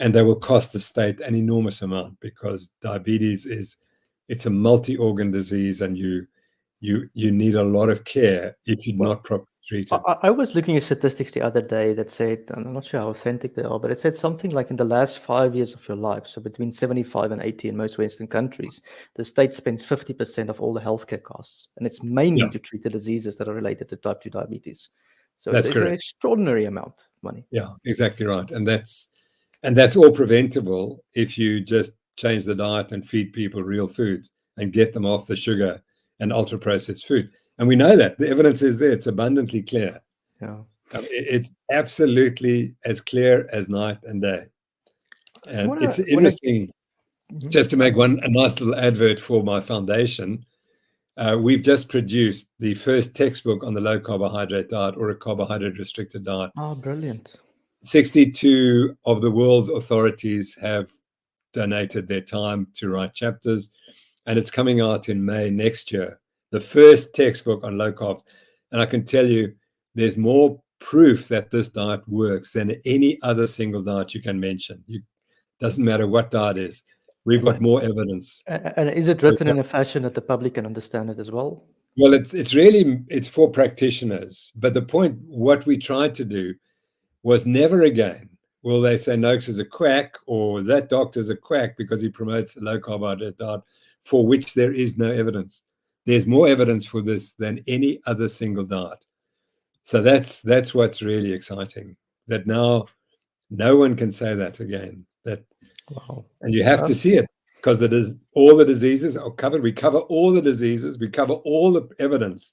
and they will cost the state an enormous amount, because diabetes is it's a multi-organ disease, and you need a lot of care if you're Well, not properly treated. I was looking at statistics the other day that said, and I'm not sure how authentic they are, but it said something like in the last 5 years of your life, so between 75 and 80 in most Western countries, the state spends 50% of all the healthcare costs, and it's mainly Yeah, to treat the diseases that are related to type 2 diabetes. So that's it's an correct. extraordinary amount of money. Yeah, exactly right. And that's all preventable if you just change the diet and feed people real foods and get them off the sugar and ultra processed food. And we know that the evidence is there. It's abundantly clear. Yeah. It's absolutely as clear as night and day. And it's interesting, just to make a nice little advert for my foundation. We've just produced the first textbook on the low carbohydrate diet, or a carbohydrate restricted diet. Oh, brilliant. 62 of the world's authorities have donated their time to write chapters, and it's coming out in May next year, the first textbook on low carbs. And I can tell you, there's more proof that this diet works than any other single diet you can mention. It doesn't matter what diet is. We've got more evidence. And is it written in a fashion that the public can understand it as well? Well, it's for practitioners. But the point, what we tried to do was never again will they say Noakes is a quack, or that doctor's a quack because he promotes a low carbohydrate diet, for which there is no evidence. There's more evidence for this than any other single diet. So that's what's really exciting, that now no one can say that again. Wow. And you have to see it, because all the diseases are covered. We cover all the diseases. We cover all the evidence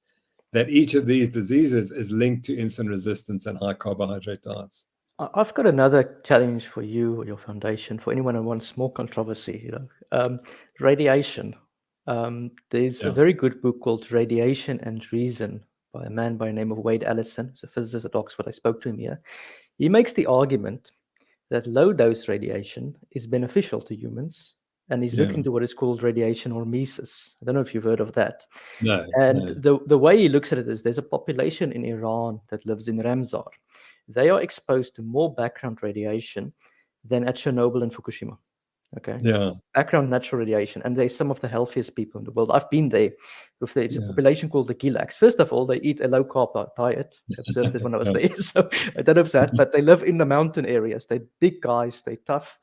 that each of these diseases is linked to insulin resistance and high carbohydrate diets. I've got another challenge for you or your foundation, for anyone who wants more controversy. Radiation. There's a very good book called Radiation and Reason by a man by the name of Wade Allison. He's a physicist at Oxford. I spoke to him here. He makes the argument that low-dose radiation is beneficial to humans, and he's looking to what is called radiation hormesis. I don't know if you've heard of that. No. The way he looks at it is there's a population in Iran that lives in Ramsar. They are exposed to more background radiation than at Chernobyl and Fukushima. Okay. Yeah. Background natural radiation, and they're some of the healthiest people in the world. I've been there. It's a population called the Gilaks. First of all, they eat a low carb diet. I observed it when I was there, so I don't know if that. But they live in the mountain areas. They're big guys. They're tough,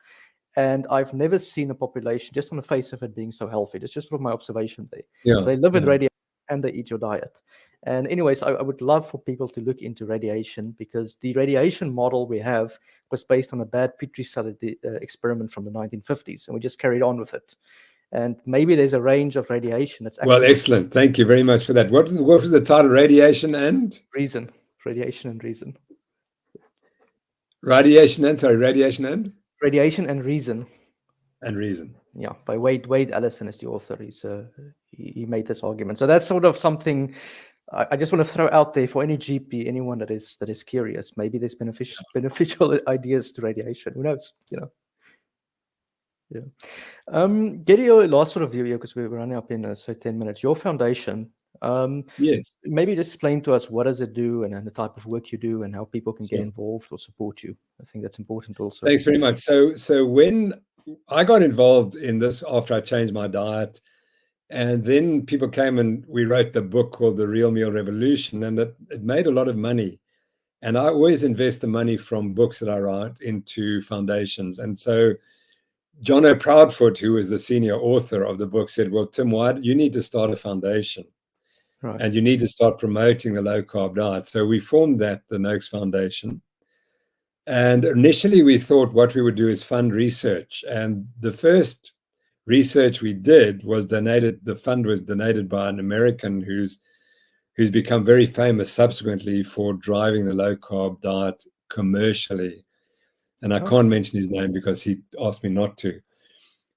and I've never seen a population just on the face of it being so healthy. That's just sort of my observation there. Yeah. So they live in radiation and they eat your diet. And anyways, I would love for people to look into radiation, because the radiation model we have was based on a bad Petri cell experiment from the 1950s, and we just carried on with it. And maybe there's a range of radiation that's actually... Well, excellent. Thank you very much for that. What was the title? Radiation and? Reason. Radiation and Reason. Radiation and? Sorry, Radiation and? Radiation and Reason. And Reason. Yeah, by Wade Allison is the author. He made this argument. So that's sort of something I just want to throw out there for any GP, anyone that is curious. Maybe there's beneficial ideas to radiation. Who knows? Get your last sort of view here, because we're running up in 10 minutes. Your foundation. Yes. Maybe just explain to us, what does it do, and the type of work you do, and how people can get involved or support you. I think that's important also. Thanks very much. So when I got involved in this after I changed my diet, and then people came and we wrote the book called The Real Meal Revolution, and it made a lot of money. And I always invest the money from books that I write into foundations. And so John O'Proudfoot, who was the senior author of the book, said, well, Tim, you need to start a foundation. Right. And you need to start promoting the low carb diet. So we formed the Noakes Foundation. And initially we thought what we would do is fund research. And the first research we did was the fund was donated by an American who's become very famous subsequently for driving the low carb diet commercially. And I can't mention his name because he asked me not to.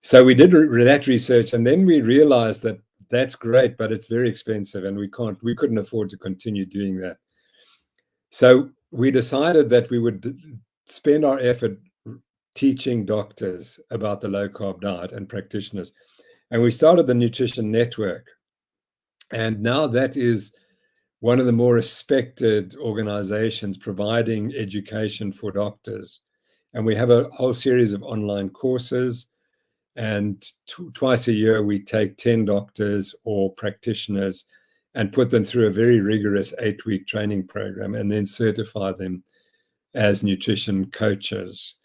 So we did that research, and then we realized that that's great, but it's very expensive, and we couldn't afford to continue doing that. So we decided that we would spend our effort teaching doctors about the low carb diet and practitioners. And we started the Nutrition Network. And now that is one of the more respected organizations providing education for doctors. And we have a whole series of online courses. And twice a year, we take 10 doctors or practitioners and put them through a very rigorous 8-week training program and then certify them as nutrition coaches.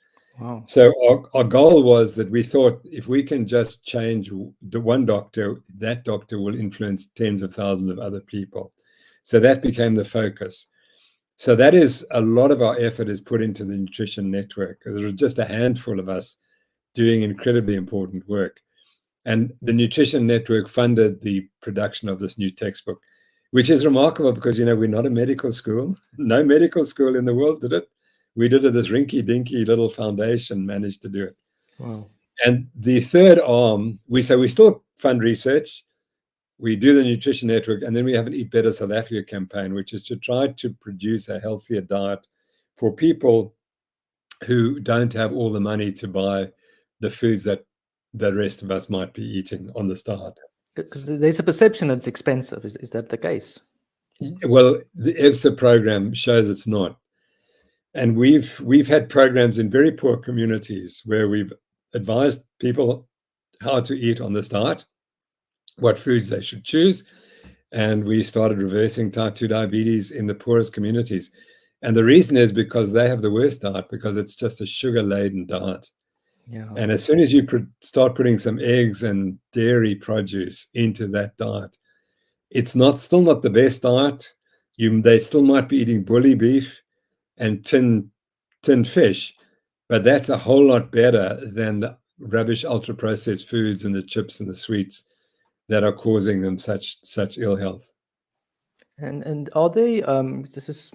Wow. So our goal was that we thought if we can just change the one doctor, that doctor will influence tens of thousands of other people. So that became the focus. So that is a lot of our effort is put into the nutrition network. There was just a handful of us doing incredibly important work. And the nutrition network funded the production of this new textbook, which is remarkable because, you know, we're not a medical school. No medical school in the world did it. We did it, this rinky-dinky little foundation managed to do it. Wow. And the third arm, we still fund research. We do the nutrition network, and then we have an Eat Better South Africa campaign, which is to try to produce a healthier diet for people who don't have all the money to buy the foods that the rest of us might be eating on this diet. Because there's a perception that it's expensive. Is that the case? Well, the EBSA program shows it's not. And we've had programs in very poor communities where we've advised people how to eat on this diet, what foods they should choose. And we started reversing type 2 diabetes in the poorest communities. And the reason is because they have the worst diet, because it's just a sugar-laden diet. Yeah. And as soon as you start putting some eggs and dairy produce into that diet, it's still not the best diet. They still might be eating bully beef and tin fish, but that's a whole lot better than the rubbish ultra-processed foods and the chips and the sweets that are causing them such ill health. And are they, this is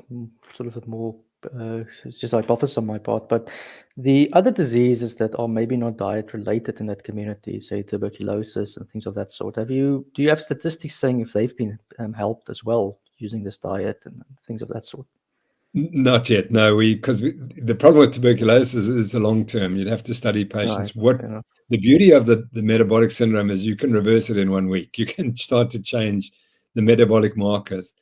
sort of a more, it's just hypothesis on my part, but the other diseases that are maybe not diet related in that community, say tuberculosis and things of that sort, do you have statistics saying if they've been helped as well using this diet and things of that sort? Not yet, no. Because the problem with tuberculosis is the long term. You'd have to study patients. Right. The beauty of the metabolic syndrome is you can reverse it in 1 week. You can start to change the metabolic markers.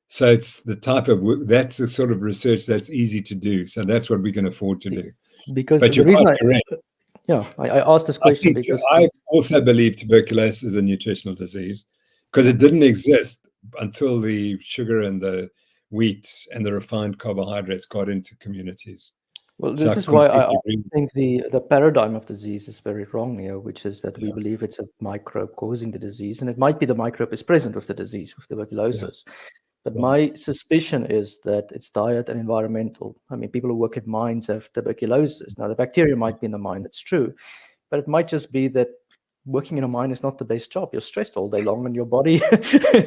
So it's the type of work, that's the sort of research that's easy to do. So that's what we can afford to do. Because but the you're reason quite correct. I asked this question because I also believe tuberculosis is a nutritional disease because it didn't exist until the sugar and the wheat and the refined carbohydrates got into communities. Well, this is why I think the paradigm of disease is very wrong here, which is that we believe it's a microbe causing the disease, and it might be the microbe is present with the disease, with tuberculosis. Yeah. But my suspicion is that it's diet and environmental. I mean, people who work at mines have tuberculosis. Now, the bacteria might be in the mine, that's true, but it might just be that working in a mine is not the best job. You're stressed all day long and your body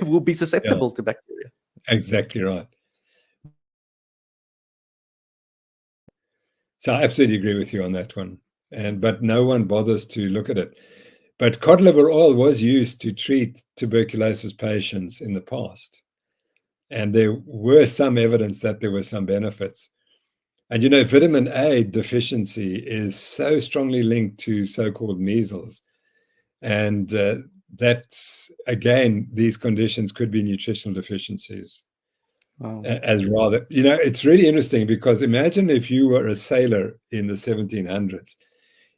will be susceptible to bacteria. Exactly right. So I absolutely agree with you on that one. But no one bothers to look at it. But cod liver oil was used to treat tuberculosis patients in the past. And there were some evidence that there were some benefits. And, you know, vitamin A deficiency is so strongly linked to so-called measles. And that's, again, these conditions could be nutritional deficiencies. Wow. As rather, you know, it's really interesting because imagine if you were a sailor in the 1700s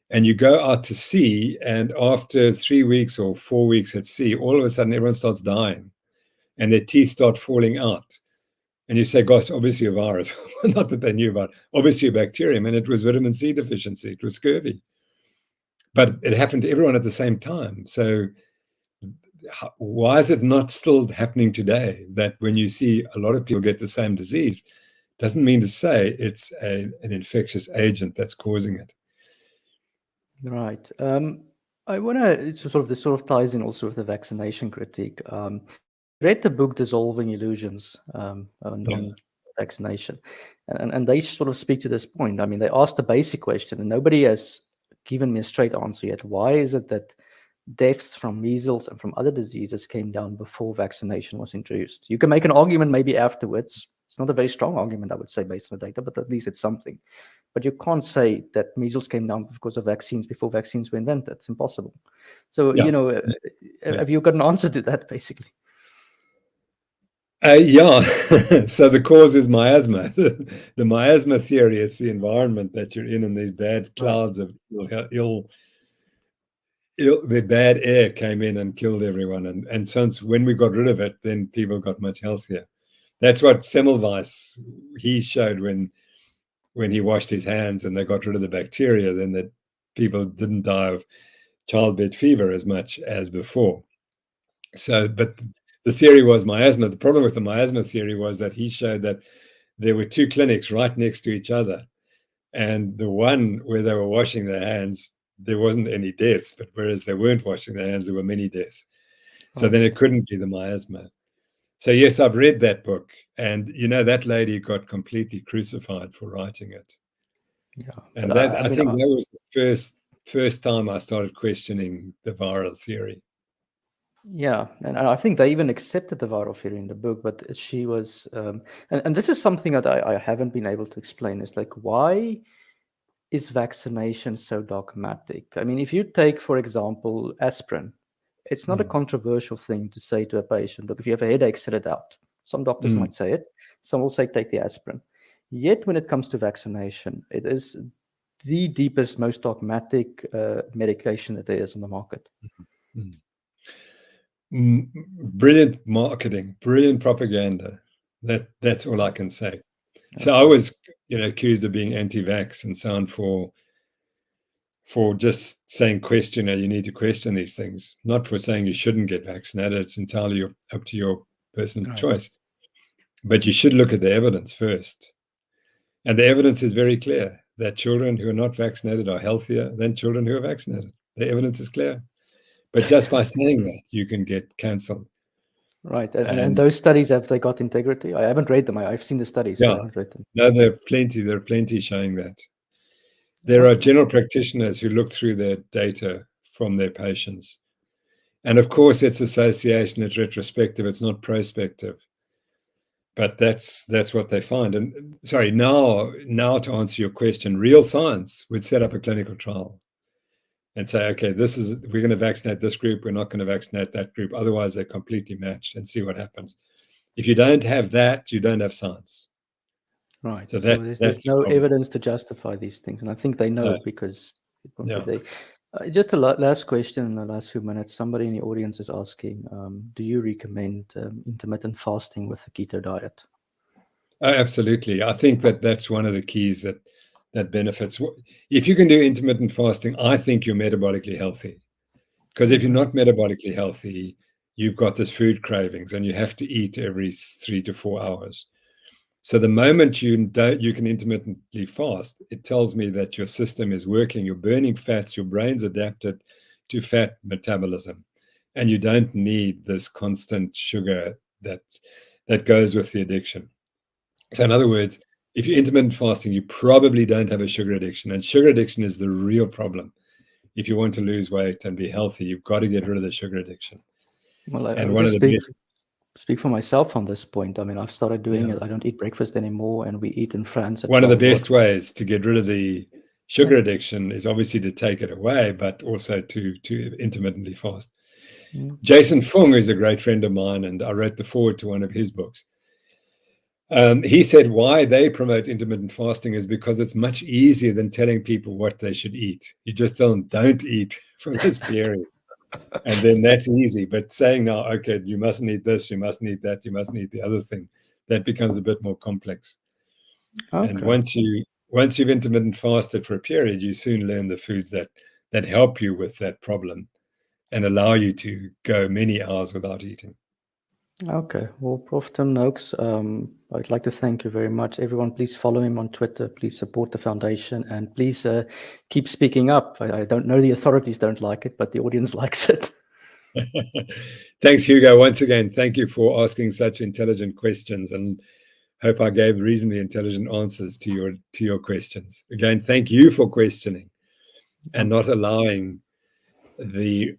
and you go out to sea, and after 3 weeks or 4 weeks at sea, all of a sudden everyone starts dying and their teeth start falling out. And you say, gosh, obviously a virus. Not that they knew about, obviously a bacterium, and it was vitamin C deficiency. It was scurvy. But it happened to everyone at the same time. So why is it not still happening today that when you see a lot of people get the same disease, doesn't mean to say it's an infectious agent that's causing it. Right. I want to this sort of ties in also with the vaccination critique. Read the book Dissolving Illusions on vaccination, and they sort of speak to this point. I mean, they asked the basic question, and nobody has given me a straight answer yet. Why is it that deaths from measles and from other diseases came down before vaccination was introduced? You can make an argument maybe afterwards. It's not a very strong argument, I would say, based on the data, but at least it's something. But you can't say that measles came down because of vaccines before vaccines were invented. It's impossible. So, you know, have you got an answer to that, basically? So the cause is miasma. The miasma theory, it's the environment that you're in and these bad clouds of ill the bad air came in and killed everyone. And since when we got rid of it, then people got much healthier. That's what Semmelweis, he showed when he washed his hands and they got rid of the bacteria, then that people didn't die of childbed fever as much as before. So, but the theory was miasma. The problem with the miasma theory was that he showed that there were two clinics right next to each other. And the one where they were washing their hands, there wasn't any deaths, but whereas they weren't washing their hands, there were many deaths. So then it couldn't be the miasma. So yes, I've read that book. And, you know, that lady got completely crucified for writing it. Yeah. And that, I think that was the first time I started questioning the viral theory. Yeah, and I think they even accepted the viral theory in the book, but she was, and this is something that I haven't been able to explain, is like, why is vaccination so dogmatic? I mean, if you take, for example, aspirin, it's not a controversial thing to say to a patient, look, if you have a headache, sit it out. Some doctors might say it. Some will say, take the aspirin. Yet when it comes to vaccination, it is the deepest, most dogmatic medication that there is on the market. Brilliant marketing, brilliant propaganda. That's all I can say. So I was, you know, accused of being anti-vax and so on for just saying you need to question these things, not for saying you shouldn't get vaccinated. It's entirely up to your personal choice. But you should look at the evidence first. And the evidence is very clear that children who are not vaccinated are healthier than children who are vaccinated. The evidence is clear. But just by saying that, you can get cancelled. Right. And those studies, have they got integrity? I haven't read them. I've seen the studies, but I haven't read them. No, there are plenty showing that. There are general practitioners who look through their data from their patients. And of course, it's association, it's retrospective, it's not prospective. But that's what they find. And sorry, now to answer your question, real science would set up a clinical trial and say, okay, we're going to vaccinate this group, we're not going to vaccinate that group. Otherwise, they're completely matched, and see what happens. If you don't have that, you don't have science. Right. So there's no evidence to justify these things. And I think they know because it won't be there. Just a last question in the last few minutes. Somebody in the audience is asking, do you recommend intermittent fasting with the keto diet? Absolutely. I think that's one of the keys that benefits. If you can do intermittent fasting, I think you're metabolically healthy. Because if you're not metabolically healthy, you've got this food cravings and you have to eat every 3 to 4 hours. So the moment you can intermittently fast, it tells me that your system is working, you're burning fats, your brain's adapted to fat metabolism, and you don't need this constant sugar that goes with the addiction. So in other words, if you're intermittent fasting, you probably don't have a sugar addiction, and sugar addiction is the real problem. If you want to lose weight and be healthy, you've got to get rid of the sugar addiction. Well, and one of the biggest speak for myself on this point. I mean, I've started doing it. I don't eat breakfast anymore, and we eat in France. One of the best ways to get rid of the sugar addiction is obviously to take it away, but also to intermittently fast. Jason Fung is a great friend of mine, and I wrote the foreword to one of his books. He said why they promote intermittent fasting is because it's much easier than telling people what they should eat. You just tell them, don't eat for this period. And then that's easy. But saying now, okay, you mustn't eat this, you mustn't eat that, you mustn't eat the other thing, that becomes a bit more complex. And once you've intermittent fasted for a period, you soon learn the foods that help you with that problem and allow you to go many hours without eating. Okay. Well, Prof. Tim Noakes, I'd like to thank you very much. Everyone, please follow him on Twitter. Please support the foundation, and please keep speaking up. I don't know, the authorities don't like it, but the audience likes it. Thanks, Hugo. Once again, thank you for asking such intelligent questions, and hope I gave reasonably intelligent answers to your questions. Again, thank you for questioning and not allowing the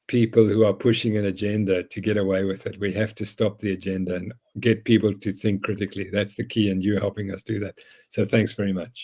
people who are pushing an agenda to get away with it. We have to stop the agenda and get people to think critically. That's the key, and you're helping us do that. So thanks very much.